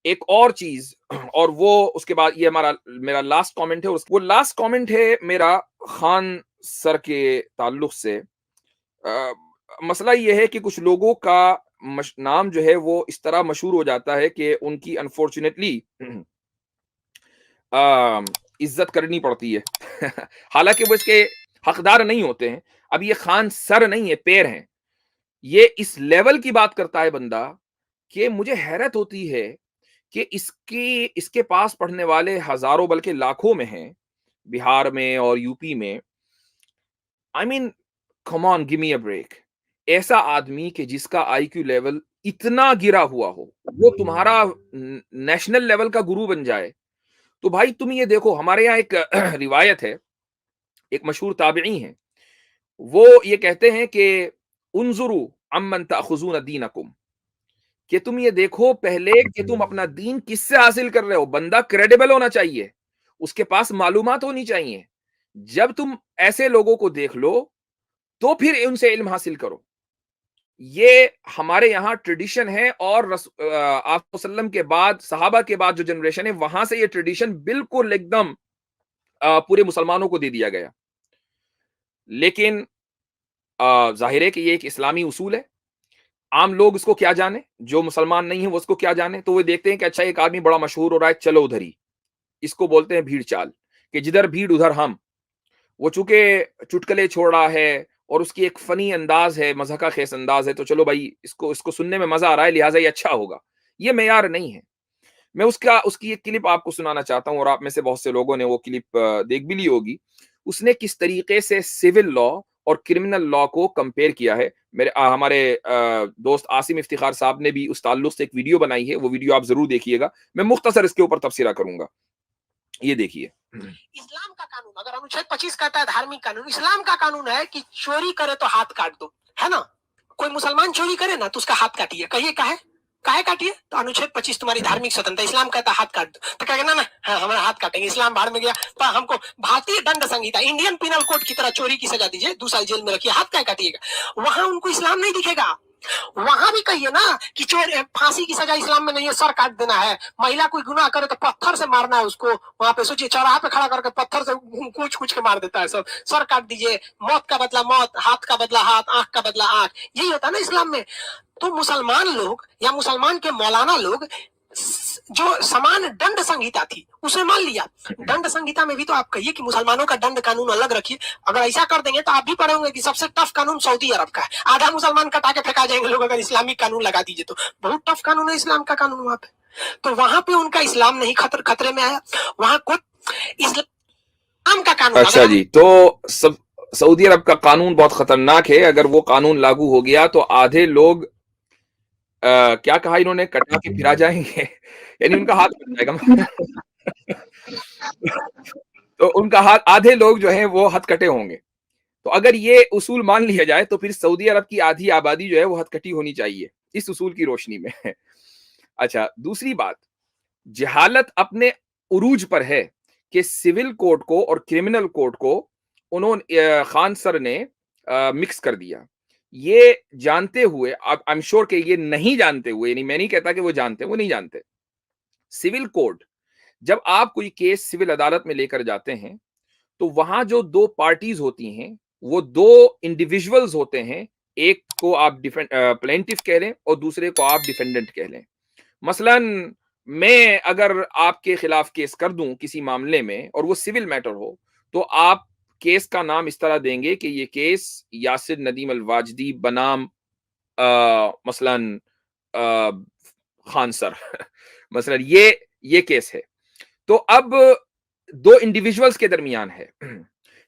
एक और चीज, और वो उसके बाद ये मेरा लास्ट कमेंट है, वो लास्ट कमेंट है मेरा खान सर के ताल्लुक से। मसला ये है कि कुछ लोगों का नाम जो है वो इस तरह मशहूर हो जाता है कि उनकी अनफॉर्चुनेटली इज्जत करनी पड़ती है। हालांकि वो इसके हकदार नहीं होते हैं। अब ये खान सर नहीं है, पैर हैं। ये इस लेवल की बात करता है बंदा कि मुझे हैरत होती है कि इसके पास पढ़ने वाले हजारों बल्कि लाखों में हैं, बिहार में और यूपी में। I mean, come on, give me a break. ऐसा आदमी कि जिसका आईक्यू लेवल इतना गिरा हुआ हो, वो तुम्हारा नेशनल लेवल का गुरु बन जाए, तो भाई तुम ये देखो। हमारे यहाँ एक रिवायत है, एक मशहूर ताबिई हैं, वो ये कहते हैं कि उन्जुरु अम्मन ताखुजून दीनकुम, कि तुम ये देखो पहले कि तुम अपना दीन किससे हासिल कर रहे हो। बंदा क्रेडिबल होना चाहिए, उसके पास मालूमात होनी चाहिए। जब तुम ऐसे लोगों को देख लो तो फिर उनसे इल्म हासिल करो। ये हमारे यहाँ ट्रेडिशन है, और आप वसल्लम के बाद, सहाबा के बाद जो जनरेशन है, वहां से ये ट्रेडिशन बिल्कुल एकदम पूरे मुसलमानों को दे दिया गया। लेकिन जाहिर है कि ये एक इस्लामी उसूल है। आम लोग इसको क्या जाने, जो मुसलमान नहीं है वो उसको क्या जाने। तो वो देखते हैं कि अच्छा एक आदमी बड़ा मशहूर हो रहा है, चलो उधर ही। इसको बोलते हैं भीड़ चाल, कि जिधर भीड़ उधर हम। वो चूंकि चुटकुले छोड़ रहा है और उसकी एक फनी अंदाज है, मज़ाक़ा खेस अंदाज है, तो चलो भाई इसको इसको सुनने में मजा आ रहा है, लिहाजा ये अच्छा होगा। ये मेयार नहीं है। मैं उसकी एक क्लिप आपको सुनाना चाहता हूँ, और आप में से बहुत से लोगों ने वो क्लिप देख भी ली होगी। उसने किस तरीके से सिविल लॉ और क्रिमिनल लॉ को कंपेयर किया है। हमारे दोस्त आसिम इफ्तिखार साहब ने भी उस ताल्लुक से एक वीडियो बनाई है, वो वीडियो आप जरूर देखिएगा। मैं मुख्तसर इसके ऊपर तबसरा करूंगा। ये देखिए। इस्लाम का कानून, अगर अनुच्छेद 25 कहता है धार्मिक कानून, इस्लाम का कानून है कि चोरी करे तो हाथ काट दो, है ना। कोई मुसलमान चोरी करे ना तो उसका हाथ काटिए। कहिए काहे काटिए, तो अनुच्छेद 25 तुम्हारी धार्मिक स्वतंत्रता, इस्लाम कहता है हाथ काट दो, तो कहेगा ना हाँ हमारा हाथ काटेंगे, इस्लाम बाहर में गया। तो हमको भारतीय दंड संहिता, इंडियन पिनल कोड की तरह चोरी की सजा दीजिए, 2 साल जेल में रखिए, हाथ काहे काटिएगा। वहां उनको इस्लाम नहीं दिखेगा। वहां भी कहिए ना कि चोर, फांसी की सजा इस्लाम में नहीं है, सर काट देना है। महिला कोई गुनाह करे तो पत्थर से मारना है उसको। वहां पे सोचिए, चौराहा पे खड़ा करके पत्थर से कूच कूच के मार देता है सब। सर काट दीजिए, मौत का बदला मौत, हाथ का बदला हाथ, आंख का बदला आंख, यही होता है ना इस्लाम में। तो मुसलमान लोग या मुसलमान के मौलाना लोग जो समान दंड संहिता थी उसे मान लिया। दंड संहिता में भी तो आप कहिए कि मुसलमानों का दंड कानून अलग रखिए। अगर ऐसा कर देंगे तो आप भी पढ़े होंगे कि सबसे टफ कानून सऊदी अरब का है, आधा मुसलमान कटा के फेंका जाएंगे लोग अगर इस्लामिक कानून लगा दीजिए तो। बहुत टफ कानून है इस्लाम का कानून वहां पे। तो वहां पे उनका इस्लाम नहीं खतरे में आया, वहां को इस्लाम का कानून। अच्छा जी, तो सऊदी अरब का कानून बहुत खतरनाक है। अगर वो कानून लागू हो गया तो आधे लोग क्या कहा इन्होंने, कटा के फिरा जाएंगे। यानी उनका हाथ कट जाएगा। तो उनका हाथ, आधे लोग जो हैं वो हथकटे होंगे। तो अगर ये उसूल मान लिया जाए तो फिर सऊदी अरब की आधी आबादी जो है वो हथकटी होनी चाहिए इस उसूल की रोशनी में। अच्छा, दूसरी बात, जहालत अपने उरूज पर है कि सिविल कोड को और क्रिमिनल कोड को उन्होंने, खान सर ने मिक्स कर दिया। ये जानते हुए, अब आई एम श्योर कि ये नहीं जानते हुए, यानी मैं नहीं कहता कि वो जानते, वो नहीं जानते। सिविल कोड, जब आप कोई केस सिविल अदालत में लेकर जाते हैं तो वहां जो 2 पार्टीज होती हैं वो 2 इंडिविजुअल्स होते हैं। एक को आप प्लेंटिफ कह लें और दूसरे को आप डिफेंडेंट कह लें। मसलन मैं अगर आपके खिलाफ केस कर दूं किसी मामले में और वो सिविल मैटर हो, तो आप केस का नाम इस तरह देंगे कि ये केस यासिर नदीम अल वाजदी बनाम मसलन अ, खान सर। मसलन ये केस है। तो अब 2 इंडिविजुअल्स के दरमियान है।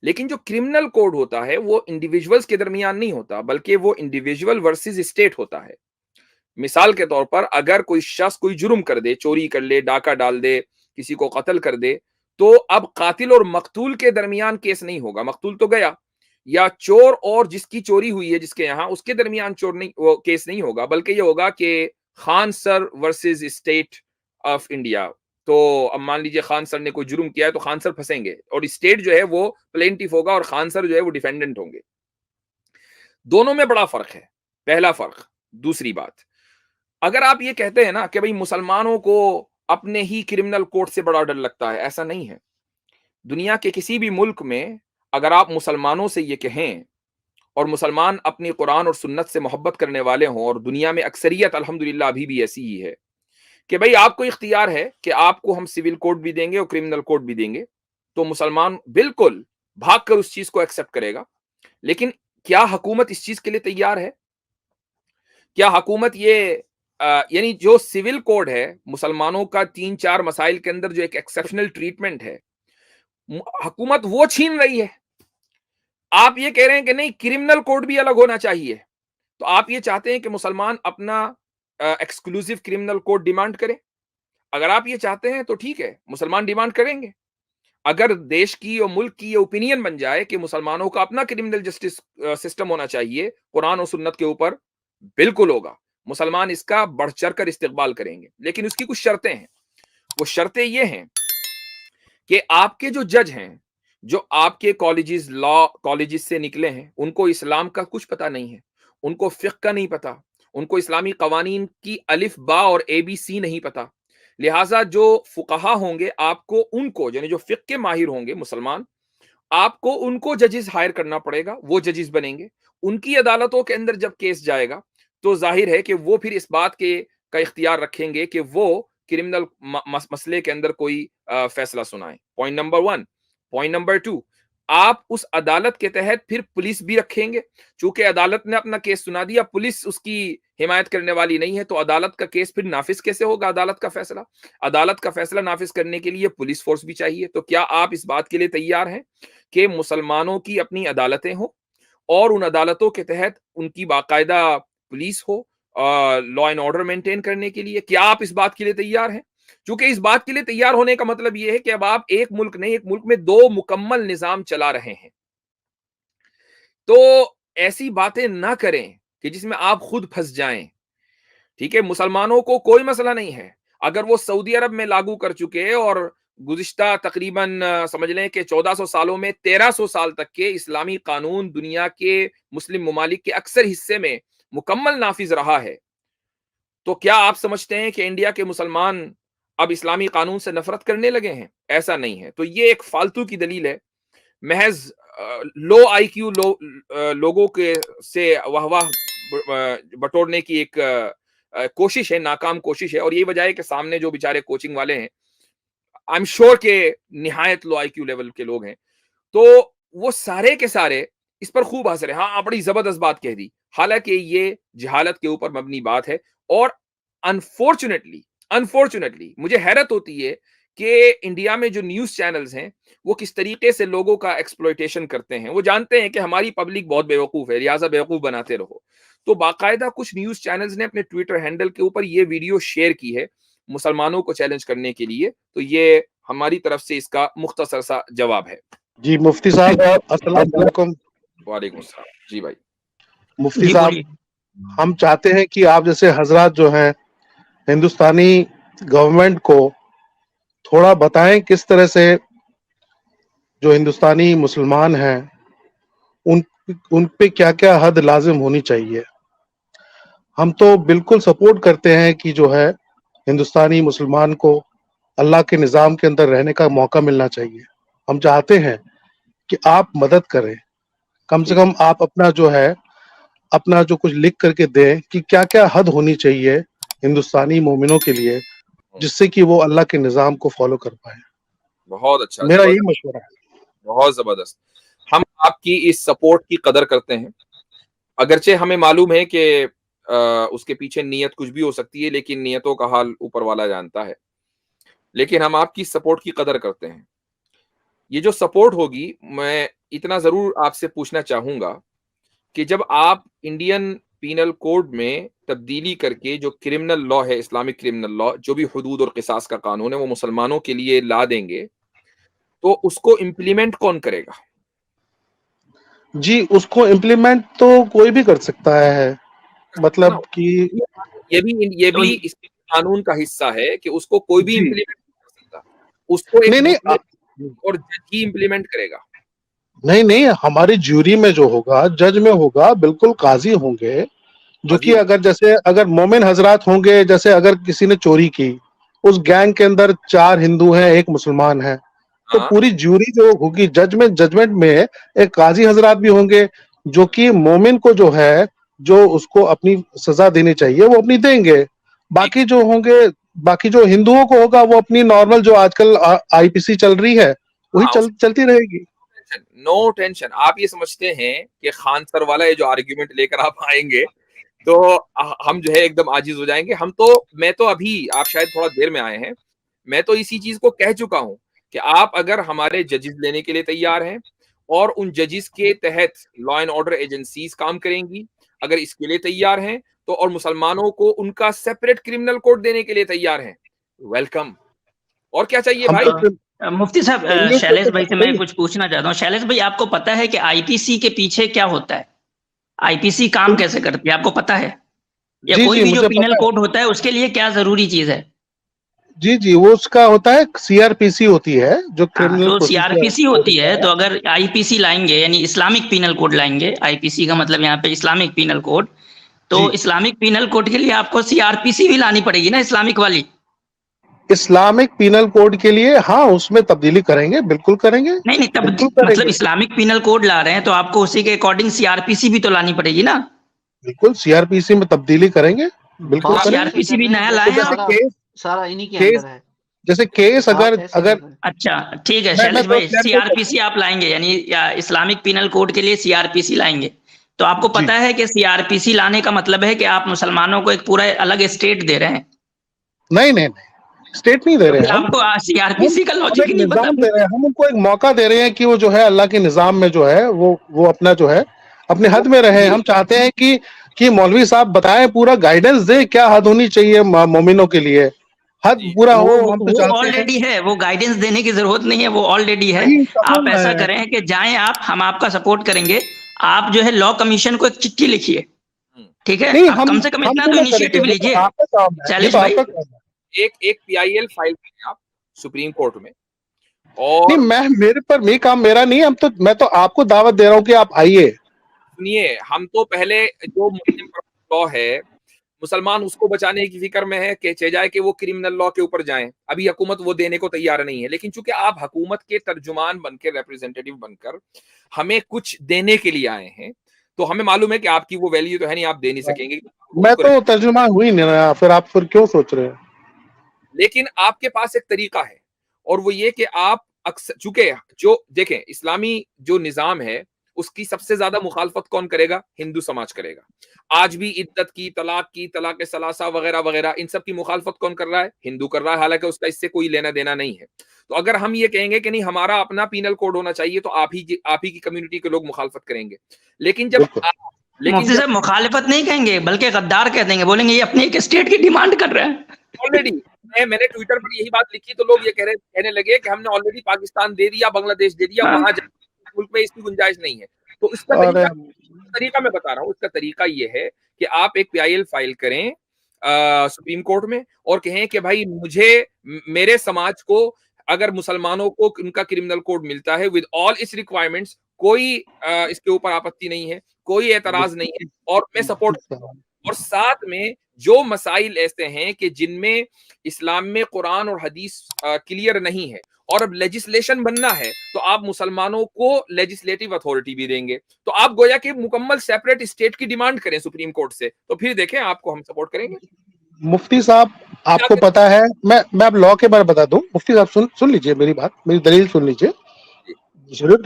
लेकिन जो क्रिमिनल कोड होता है वो इंडिविजुअल्स के दरमियान नहीं होता, बल्कि वो इंडिविजुअल वर्सेस स्टेट होता है। मिसाल के तौर पर अगर कोई शख्स कोई जुर्म कर दे, चोरी कर ले, डाका डाल दे, किसी को कत्ल कर दे, तो अब कातिल और मकतूल के दरमियान केस नहीं होगा, मकतूल तो गया। या चोर और जिसकी चोरी हुई है जिसके यहां, उसके दरमियान चोर नहीं, वो केस नहीं होगा, बल्कि ये होगा कि Khan sir versus state of India. तो अब मान लीजिए खान सर ने कोई जुर्म किया है तो खान सर फंसेंगे और स्टेट जो है वो प्लेंटिफ होगा और खान सर जो है वो डिफेंडेंट होंगे। दोनों में बड़ा फर्क है, पहला फर्क। दूसरी बात, अगर आप ये कहते हैं ना कि भाई मुसलमानों को अपने ही क्रिमिनल कोड से बड़ा डर लगता है, ऐसा नहीं है। दुनिया के किसी भी मुल्क में अगर आप मुसलमानों से ये कहें और मुसलमान अपनी कुरान और सुन्नत से मोहब्बत करने वाले हों, और दुनिया में अक्सरियत अल्हम्दुलिल्लाह अभी भी ऐसी ही है कि भाई आपको इख्तियार है कि आपको हम सिविल कोड भी देंगे और क्रिमिनल कोड भी देंगे, तो मुसलमान बिल्कुल भागकर उस चीज को एक्सेप्ट करेगा। लेकिन क्या हुकूमत इस चीज के लिए तैयार है? क्या हुकूमत ये यानी जो सिविल कोड है, मुसलमानों का 3-4 मसाइल के अंदर जो एक एक्सेप्शनल ट्रीटमेंट है, हुकूमत वो छीन रही है। आप ये कह रहे हैं कि नहीं, क्रिमिनल कोड भी अलग होना चाहिए। तो आप ये चाहते हैं कि मुसलमान अपना एक्सक्लूसिव क्रिमिनल कोड डिमांड करें? अगर आप ये चाहते हैं तो ठीक है, मुसलमान डिमांड करेंगे। अगर देश की और मुल्क की ये ओपिनियन बन जाए कि मुसलमानों का अपना क्रिमिनल जस्टिस सिस्टम होना चाहिए कुरान और सुन्नत के ऊपर, बिल्कुल होगा। मुसलमान इसका बढ़ चढ़ कर इस्तेकबाल करेंगे, लेकिन उसकी कुछ शर्तें हैं। वो शर्तें ये हैं कि आपके जो जज हैं, जो आपके कॉलेजेस, लॉ कॉलेजेस से निकले हैं, उनको इस्लाम का कुछ पता नहीं है, उनको फिक्ह का नहीं पता, उनको इस्लामी कवानीन की अलिफ बा और ABC नहीं पता। लिहाजा जो फुकहा होंगे, आपको उनको, यानी जो फिक्ह के माहिर होंगे मुसलमान, आपको उनको जजेस हायर करना पड़ेगा, वो जजेस बनेंगे। उनकी अदालतों के अंदर जब केस जाएगा, तो जाहिर है कि वो फिर इस बात के का इख्तियार रखेंगे कि वो क्रिमिनल मसले के अंदर कोई फैसला सुनाए। Point number 1। पॉइंट नंबर 2, आप उस अदालत के तहत फिर पुलिस भी रखेंगे। चूंकि अदालत ने अपना केस सुना दिया, पुलिस उसकी हिमायत करने वाली नहीं है, तो अदालत का केस फिर नाफिज कैसे होगा? अदालत का फैसला, अदालत का फैसला नाफिज करने के लिए पुलिस फोर्स भी चाहिए। तो क्या आप इस बात के लिए तैयार हैं कि मुसलमानों की अपनी अदालतें हों और उन अदालतों के तहत उनकी बाकायदा पुलिस हो लॉ एंड ऑर्डर मेंटेन करने के लिए? क्या आप इस बात के लिए तैयार हैं? क्योंकि इस बात के लिए तैयार होने का मतलब यह है कि अब आप एक मुल्क नहीं, एक मुल्क में 2 मुकम्मल निजाम चला रहे हैं। तो ऐसी बातें ना करें कि जिसमें आप खुद फंस जाएं। ठीक है, मुसलमानों को कोई मसला नहीं है अगर वो सऊदी अरब में लागू कर चुके और गुज़िश्ता तकरीबन समझ लें कि 1400 सालों में 1300 साल तक के इस्लामी कानून दुनिया के मुस्लिम ममालिक के अक्सर हिस्से में मुकम्मल नाफिज रहा है। तो क्या आप समझते हैं कि इंडिया के मुसलमान अब इस्लामी कानून से नफरत करने लगे हैं? ऐसा नहीं है। तो ये एक फालतू की दलील है। महज लो आईक्यू लोगों के से वाह-वाह बटोरने की एक कोशिश है, नाकाम कोशिश है, और यही वजह है कि सामने जो बेचारे कोचिंग वाले हैं, आई एम श्योर के निहायत लो आईक्यू लेवल के लोग हैं। तो वो सारे के सारे इस पर खूब हंस रहे हैं। हाँ, बड़ी जबरदस्त बात कह दी। हालांकि ये जहालत के ऊपर मबनी बात है, और अनफॉर्चुनेटली अनफॉर्चुनेटली मुझे हैरत होती है कि इंडिया में जो न्यूज चैनल्स हैं, वो किस तरीके से लोगों का एक्सप्लॉयटेशन करते हैं। वो जानते हैं कि हमारी पब्लिक बहुत बेवकूफ है, लिहाजा बेवकूफ बनाते रहो। तो बाकायदा कुछ न्यूज चैनल्स ने अपने ट्विटर हैंडल के ऊपर ये वीडियो शेयर की है मुसलमानों को चैलेंज करने के लिए। तो ये हमारी तरफ से इसका मुख्तसर सा जवाब है। जी मुफ्ती साहब, अस्सलाम वालेकुम। वालेकुम अस्सलाम। जी भाई। मुफ्ती साहब, हम चाहते हैं कि आप जैसे हजरात जो हैं हिंदुस्तानी गवर्नमेंट को थोड़ा बताएं किस तरह से जो हिंदुस्तानी मुसलमान हैं उन पे क्या क्या हद लाजिम होनी चाहिए। हम तो बिल्कुल सपोर्ट करते हैं कि जो है हिंदुस्तानी मुसलमान को अल्लाह के निज़ाम के अंदर रहने का मौका मिलना चाहिए। हम चाहते हैं कि आप मदद करें, कम से कम आप अपना जो है अपना जो कुछ लिख करके दें कि क्या क्या हद होनी चाहिए हिंदुस्तानी मोमिनों के लिए, जिससे कि वो अल्लाह के निज़ाम को फॉलो कर पाए। बहुत अच्छा, मेरा यही मशवरा है। बहुत जबरदस्त। हम आपकी इस सपोर्ट की कदर करते हैं, अगरचे हमें मालूम है कि उसके पीछे नीयत कुछ भी हो सकती है, लेकिन नियतों का हाल ऊपर वाला जानता है। लेकिन हम आपकी सपोर्ट की कदर करते हैं। ये जो सपोर्ट होगी, मैं इतना जरूर आपसे पूछना चाहूंगा कि जब आप इंडियन पीनल कोड में तब्दीली करके जो क्रिमिनल लॉ है, इस्लामिक क्रिमिनल लॉ, जो भी हुदूद और किसास का कानून है, वो मुसलमानों के लिए ला देंगे, तो उसको इम्प्लीमेंट कौन करेगा? जी, उसको इम्प्लीमेंट तो कोई भी कर सकता है, मतलब कि ये भी इस कानून का हिस्सा है कि उसको कोई भी इम्प्लीमेंट कर सकता, उसको एक नहीं और जज ही इम्प्लीमेंट करेगा। नहीं, हमारी ज्यूरी में जो होगा, जज में होगा, बिल्कुल काजी होंगे जो कि अजीब। अगर मोमिन हजरात होंगे, जैसे अगर किसी ने चोरी की, उस गैंग के अंदर 4 हिंदू हैं, 1 मुसलमान है, तो हाँ, पूरी ज्यूरी जो होगी जजमेंट में एक काजी हजरात भी होंगे, जो कि मोमिन को जो है, जो उसको अपनी सजा देनी चाहिए वो अपनी देंगे। ठीक बाकी जो होंगे, बाकी जो हिंदुओं को होगा वो अपनी नॉर्मल जो आजकल आईपीसी चल रही है वही हाँ, चलती रहेगी। No tension. आप ये समझते हैं कि खान सर वाला ये जो आर्ग्यूमेंट लेकर आप आएंगे तो हम जो है एकदम आजिज हो जाएंगे। मैं तो अभी, आप शायद थोड़ा देर में आए हैं, मैं तो इसी चीज को कह चुका हूं कि आप अगर हमारे जजेस लेने के लिए तैयार हैं और उन जजेस के तहत लॉ एंड ऑर्डर एजेंसीज काम करेंगी, अगर इसके लिए तैयार हैं तो, और मुसलमानों को उनका सेपरेट क्रिमिनल कोड देने के लिए तैयार हैं, वेलकम। और क्या चाहिए हम भाई? तो मुफ्ती साहब, क्रिमिनल कोड शैलेश तो भाई से मैं नहीं। कुछ पूछना चाहता हूँ। शैलेश भाई, आपको पता है कि आईपीसी के पीछे क्या होता है? आईपीसी काम कैसे करती है, आपको पता है? या जी कोई जी भी जो मुझे पीनल पता है। कोड होता है उसके लिए क्या जरूरी चीज है? जी जी वो उसका होता है, सीआरपीसी होती है जो हाँ, क्रिमिनल तो प्रोसीजर सीआरपीसी कोड होती है, होता तो है। अगर आईपीसी लाएंगे यानी इस्लामिक पीनल कोड लाएंगे, आईपीसी का मतलब यहाँ पे इस्लामिक पीनल कोड, तो जी, इस्लामिक पीनल कोड के लिए आपको सीआरपीसी भी लानी पड़ेगी ना, इस्लामिक वाली। इस्लामिक पीनल कोड के लिए हाँ उसमें तब्दीली करेंगे, बिल्कुल करेंगे, नहीं नहीं, तब बिल्कुल मतलब करेंगे। इस्लामिक पीनल कोड ला रहे हैं तो आपको उसी के अकॉर्डिंग सीआरपीसी भी तो लानी पड़ेगी ना। बिल्कुल सीआरपीसी में तब्दीली करेंगे, बिल्कुल तो बात करेंगे। ऐसे सीआरपीसी कर भी रहे हैं नया तो लाए जैसे हैं जैसे आप? सारा सारा इन्हीं के केस अंदर है। जैसे केस बात अगर ऐसे कर अगर रहे हैं। अच्छा, ठीक है मैं शैलेश तो भाई, क्लैरिफाई करता सीआरपीसी आप लाएंगे यानी या इस्लामिक पीनल कोड के लिए सीआरपीसी लाएंगे, तो आपको हूं। जी पता है कि सीआरपीसी लाने का मतलब है कि आप मुसलमानों को एक पूरा अलग स्टेट दे रहे हैं। नहीं नहीं नहीं, स्टेट नहीं दे तो रहे फिर हैं आपको हम सीआरपीसी का हम लॉजिक एक ही नहीं पता निजाम दे फिर। रहे हैं, हम उनको एक मौका दे रहे हैं कि वो जो है अल्लाह के निजाम में जो है वो अपना जो है अपने हद में रहे। जी हम चाहते हैं कि मौलवी साहब बताएं, पूरा गाइडेंस दे क्या हद होनी चाहिए मोमिनों के लिए, हद जी, पूरा तो हो। हम तो वो चाहते हैं ऑलरेडी है, वो गाइडेंस देने की जरूरत नहीं है, वो ऑलरेडी है। नहीं कहाँ आप ऐसा है। करें कि जाएं आप, हम आपका सपोर्ट करेंगे। आप जो है लॉ कमीशन को एक चिट्ठी लिखिए, हम्म। ठीक है? नहीं आप कम से कम हम इतना तो तो ना करेंगे, इनिशिएटिव वो तो लीजिए आपका काम है, ये शैलेश तो भाई। आपका काम है। एक पीआईएल फाइल करें आप सुप्रीम कोर्ट में, नहीं और मैं मेरे पर ये काम मेरा नहीं, मैं तो आपको दावत दे रहा हूँ कि आप आइए। सुनिए, हम तो पहले जो मुस्लिम लॉ है, मुसलमान उसको बचाने की फिक्र में है कि चाहे जाए कि वो क्रिमिनल लॉ के ऊपर जाएं। अभी हुकूमत वो देने को तैयार नहीं है, लेकिन चूंकि आप हुकूमत के तर्जुमान बनकर, रिप्रेजेंटेटिव बनकर हमें कुछ देने के लिए आए हैं, तो हमें मालूम है कि आपकी वो वैल्यू तो है नहीं, आप दे नहीं सकेंगे मैं उसको। तो तर्जुमा हुई नहीं ना, फिर क्यों सोच रहे हैं। लेकिन आपके पास एक तरीका है, और वो ये कि आप अक्सर, चूंकि जो देखें इस्लामी जो निजाम है उसकी सबसे ज्यादा मुखालफत कौन करेगा? हिंदू समाज करेगा। आज भी इद्दत की, तलाक सलासा वगैरह वगैरह, इन सब की मुखालफत कौन कर रहा है? हिंदू कर रहा है, हालांकि उसका इससे कोई लेना देना नहीं है। तो अगर हम ये कहेंगे कि नहीं हमारा अपना पीनल कोड होना चाहिए, तो आप ही की कम्युनिटी के लोग मुखालफत करेंगे। लेकिन जब बिल्कुल मुफ्ती साहब मुखालिफत नहीं कहेंगे बल्कि गद्दार कह देंगे, बोलेंगे ये अपनी एक स्टेट की डिमांड कर रहे हैं। ऑलरेडी मैंने ट्विटर पर यही बात लिखी तो लोग ये कहने लगे कि हमने ऑलरेडी पाकिस्तान दे दिया, बांग्लादेश दे दिया, हाँ। वहां मुल्क में इसकी गुंजाइश नहीं है। तो इसका और तरीका मैं बता रहा हूँ। इसका तरीका ये है कि आप एक पीआईएल फाइल करें सुप्रीम कोर्ट में और कहें कि भाई मेरे समाज को, अगर मुसलमानों को उनका क्रिमिनल कोड मिलता है विद ऑल इट्स रिक्वायरमेंट्स, कोई इसके ऊपर आपत्ति नहीं है, कोई एतराज नहीं है, और मैं सपोर्ट। और साथ में जो मसाइल ऐसे हैं कि जिनमें इस्लाम में कुरान और हदीस क्लियर नहीं है और अब लेजिस्लेशन बनना है, तो आप मुसलमानों को लेजिस्लेटिव अथॉरिटी भी देंगे। तो आप गोया कि मुकम्मल सेपरेट स्टेट की डिमांड करें सुप्रीम कोर्ट से, तो फिर देखें आपको हम सपोर्ट करेंगे। मुफ्ती साहब आपको पता है, मैं अब लॉ के बारे में बता दूं। मुफ्ती साहब सुन लीजिए मेरी बात, मेरी दलील सुन लीजिए।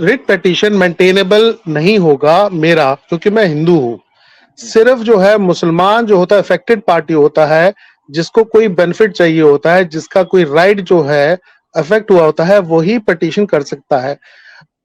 रिट पिटीशन मेंटेनेबल नहीं होगा मेरा, क्योंकि मैं हिंदू हूँ। सिर्फ जो है मुसलमान जो होता है, अफेक्टेड पार्टी होता है, जिसको कोई बेनिफिट चाहिए होता है, जिसका कोई राइट जो है अफेक्ट हुआ होता है, वही पिटीशन कर सकता है।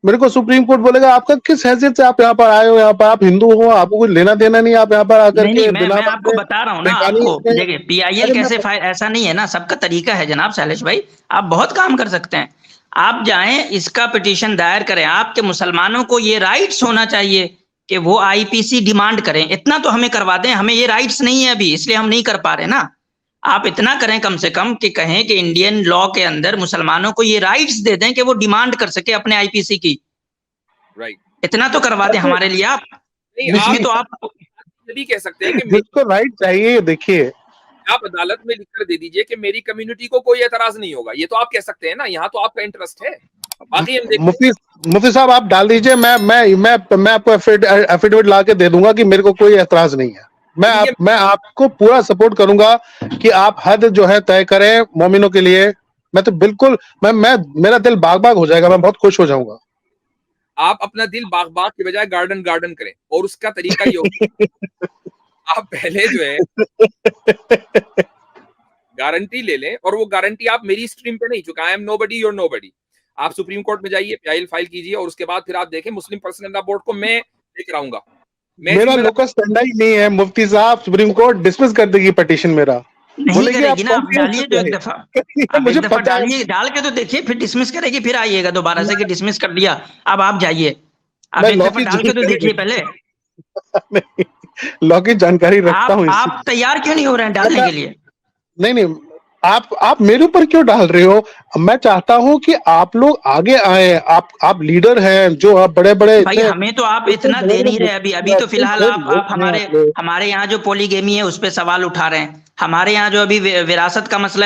मेरे को सुप्रीम कोर्ट बोलेगा आपका किस हैसियत से आप यहाँ पर आए हो, यहाँ पर आप हिंदू हो, आपको कोई लेना देना नहीं, आप यहाँ पर आकर नहीं के नहीं, बिना मैं आपको बता रहा हूँ ना, आपको देखिए पीआईएल कैसे ऐसा नहीं है ना, सबका तरीका है जनाब शैलेश भाई, आप बहुत काम कर सकते हैं। आप जाएं, इसका पिटीशन दायर करें, आपके मुसलमानों को ये राइट्स होना चाहिए कि वो आईपीसी डिमांड करें, इतना तो हमें करवा दें। हमें ये राइट्स नहीं है अभी, इसलिए हम नहीं कर पा रहे ना। आप इतना करें कम से कम कि कहें कि इंडियन लॉ के अंदर मुसलमानों को ये राइट्स दे दें कि वो डिमांड कर सके अपने आईपीसी की। राइट, इतना तो करवा दें हमारे लिए आप। नहीं इसमें तो आप ये भी कह सकते हैं कि जिसको राइट चाहिए, देखिए आप अदालत में लिखकर दे दीजिए कि मेरी कम्युनिटी को कोई एतराज नहीं होगा, ये तो आप कह सकते हैं ना, यहाँ तो आपका इंटरेस्ट है। बाकी हम देखते मुफ्ती साहब आप डाल दीजिए, मैं आपको एफिडेविट ला के दे दूंगा कि मेरे को कोई एतराज नहीं है। मैं आपको पूरा सपोर्ट करूंगा कि आप हद जो है तय करें मोमिनों के लिए। मैं तो बिल्कुल मेरा दिल बाग बाग हो जाएगा, मैं बहुत खुश हो जाऊंगा। आप अपना दिल बाग बाग के बजाय गार्डन गार्डन करें, और उसका तरीका ये होगा आप पहले जो है गारंटी ले लें, और वो गारंटी आप मेरी स्ट्रीम पे नहीं, चूंकि I am nobody your nobody, आप सुप्रीम कोर्ट में जाइए, पीआईएल फाइल कीजिए, और उसके बाद फिर आप देखें मुस्लिम पर्सनल लॉ बोर्ड को मैं लेकर आऊंगा। मेरा लोकस स्टैंड ही नहीं है मुफ्ती साहब, सुप्रीम कोर्ट डिसमिस कर देगी पिटीशन मेरा। नहीं करेगी ना, आप डालिए जो एक दफा, आप एक दफा डालिए, डाल के तो देखिए, फिर डिसमिस करेगी, फिर आइएगा दोबारा से कि डिसमिस कर दिया, अब आप जाइए, आप एक दफा डाल के तो देखिए पहले। लॉ की जानकारी रखता हूँ। आप तैयार क्यों नहीं हो रहे हैं डालने के लिए? नहीं, आप मेरे ऊपर क्यों डाल रहे हो? मैं चाहता हूं कि आप लोग आगे आए, आप लीडर हैं, जो आप बड़े भाई, हमें तो आप इतना दे नहीं रहे। अभी तो फिलहाल आप हमारे यहाँ जो पॉलीगेमी है उस पर सवाल उठा रहे हैं, हमारे यहाँ जो अभी विरासत का मसला है